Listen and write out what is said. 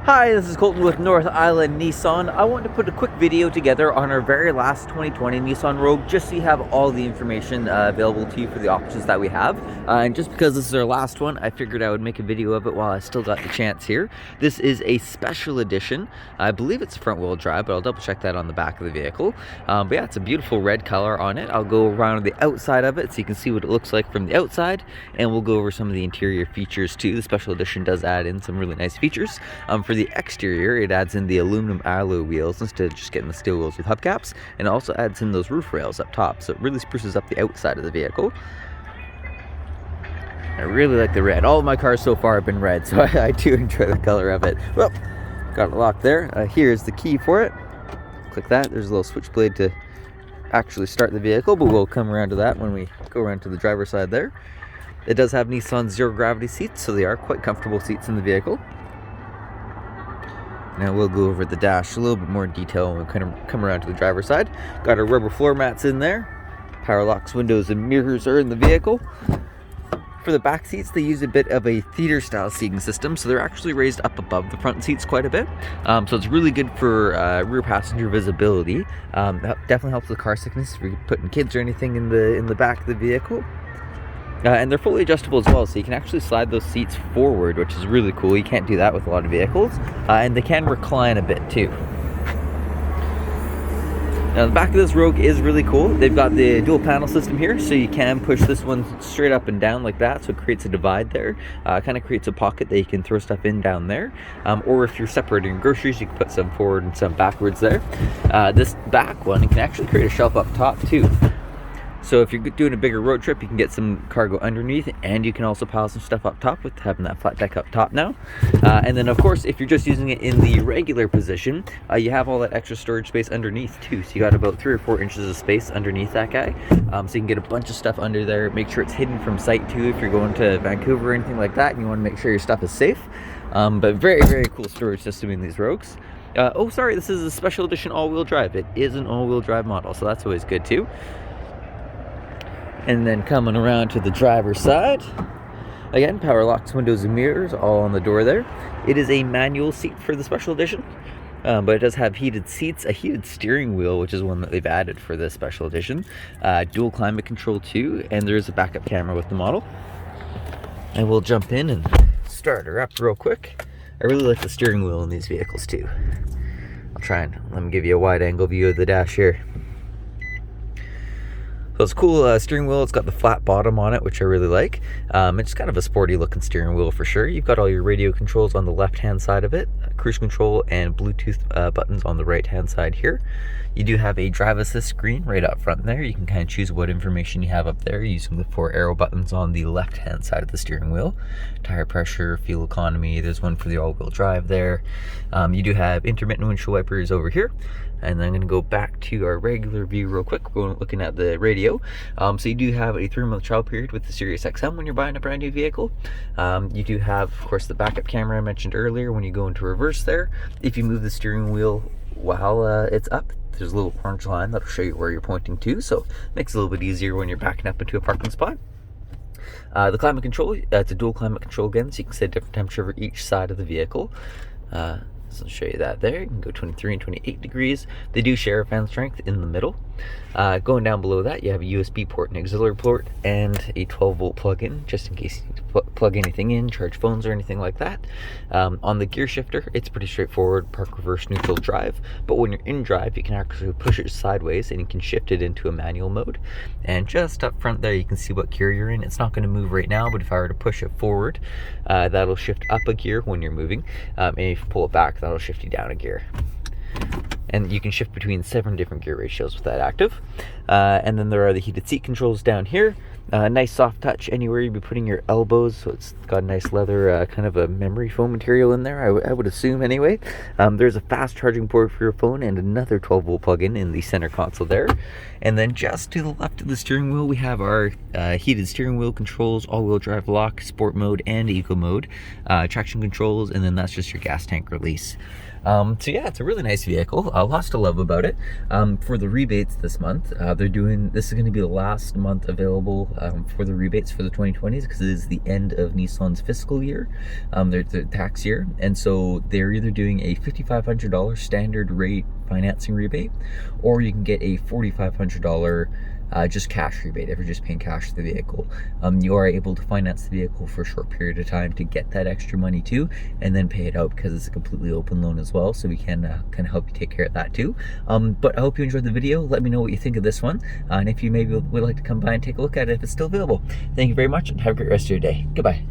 Hi, this is Colton with North Island Nissan. I wanted to put a quick video together on our very last 2020 Nissan Rogue, just so you have all the information available to you for the options that we have. And just because this is our last one, I figured I would make a video of it while I still got the chance here. This is a special edition. I believe it's front wheel drive, but I'll double check that on the back of the vehicle. But yeah, it's a beautiful red color on it. I'll go around the outside of it so you can see what it looks like from the outside, and we'll go over some of the interior features too. The special edition does add in some really nice features. For the exterior, it adds in the aluminum alloy wheels instead of just getting the steel wheels with hubcaps, and it also adds in those roof rails up top, so it really spruces up the outside of the vehicle. I really like the red. All of my cars so far have been red, so I do enjoy the color of it. Well, got it locked there. Here's the key for it. Click that. There's a little switchblade to actually start the vehicle, but we'll come around to that when we go around to the driver's side there. It does have Nissan zero gravity seats, so they are quite comfortable seats in the vehicle. Now we'll go over the dash a little bit more in detail when we kind of come around to the driver's side. Got our rubber floor mats in there. Power locks, windows, and mirrors are in the vehicle. For the back seats, they use a bit of a theater style seating system, so they're actually raised up above the front seats quite a bit. So it's really good for rear passenger visibility. That definitely helps with car sickness if you're putting kids or anything in the back of the vehicle. And they're fully adjustable as well, so you can actually slide those seats forward, which is really cool. You can't do that with a lot of vehicles. And they can recline a bit too. Now the back of this Rogue is really cool. They've got the dual panel system here, so you can push this one straight up and down like that, so it creates a divide there. Kind of creates a pocket that you can throw stuff in down there. Or if you're separating groceries, you can put some forward and some backwards there. This back one, you can actually create a shelf up top too. So if you're doing a bigger road trip, you can get some cargo underneath, and you can also pile some stuff up top with having that flat deck up top now. And then of course, if you're just using it in the regular position, you have all that extra storage space underneath too. So you got about 3 or 4 inches of space underneath that guy. So you can get a bunch of stuff under there. Make sure it's hidden from sight too if you're going to Vancouver or anything like that, and you want to make sure your stuff is safe. But very, very cool storage system in these Rogues. Oh, sorry, this is a special edition all-wheel drive. It is an all-wheel drive model, so that's always good too. And then coming around to the driver's side, again, power locks, windows, and mirrors all on the door there. It is a manual seat for the special edition, but it does have heated seats, a heated steering wheel, which is one that they've added for this special edition, dual climate control too, and there is a backup camera with the model. And we'll jump in and start her up real quick. I really like the steering wheel in these vehicles too. I'll try and let me give you a wide angle view of the dash here. So it's a cool steering wheel. It's got the flat bottom on it, which I really like. It's kind of a sporty looking steering wheel for sure. You've got all your radio controls on the left hand side of it, cruise control and Bluetooth buttons on the right hand side here. You do have a drive assist screen right up front there. You can kind of choose what information you have up there using the 4 arrow buttons on the left hand side of the steering wheel. Tire pressure, fuel economy, there's one for the all-wheel drive there. You do have intermittent windshield wipers over here. And then I'm going to go back to our regular view real quick. We're looking at the radio. So you do have a 3-month trial period with the Sirius XM when you're buying a brand new vehicle. You do have, of course, the backup camera I mentioned earlier when you go into reverse there. If you move the steering wheel while it's up, there's a little orange line that'll show you where you're pointing to. So it makes it a little bit easier when you're backing up into a parking spot. The climate control, it's a dual climate control again, so you can set a different temperature for each side of the vehicle. So I'll show you that there. You can go 23 and 28 degrees. They do share a fan strength in the middle. Going down below that, you have a USB port, an auxiliary port, and a 12-volt plug-in, just in case you need to plug anything in, charge phones or anything like that. On the gear shifter, it's pretty straightforward, park, reverse, neutral, drive. But when you're in drive, you can actually push it sideways and you can shift it into a manual mode. And just up front there, you can see what gear you're in. It's not going to move right now, but if I were to push it forward, that'll shift up a gear when you're moving. And if you pull it back, that'll shift you down a gear. And you can shift between 7 different gear ratios with that active. And then there are the heated seat controls down here. Nice soft touch anywhere you'd be putting your elbows, so it's got a nice leather kind of a memory foam material in there, I would assume anyway. There's a fast charging port for your phone and another 12-volt plug-in in the center console there. And then just to the left of the steering wheel, we have our heated steering wheel controls, all-wheel drive lock, sport mode, and eco mode, traction controls, and then that's just your gas tank release. So yeah, it's a really nice vehicle. Lots to love about it. For the rebates this month, this is going to be the last month available for the rebates for the 2020s, because it is the end of Nissan's fiscal year, their tax year, and so they're either doing a $5,500 standard rate financing rebate, or you can get a $4,500 just cash rebate if you're just paying cash for the vehicle. You are able to finance the vehicle for a short period of time to get that extra money too, and then pay it out because it's a completely open loan as well, so we can kind of help you take care of that too. But I hope you enjoyed the video. Let me know what you think of this one, and if you maybe would like to come by and take a look at it if it's still available. Thank you very much, and have a great rest of your day. Goodbye.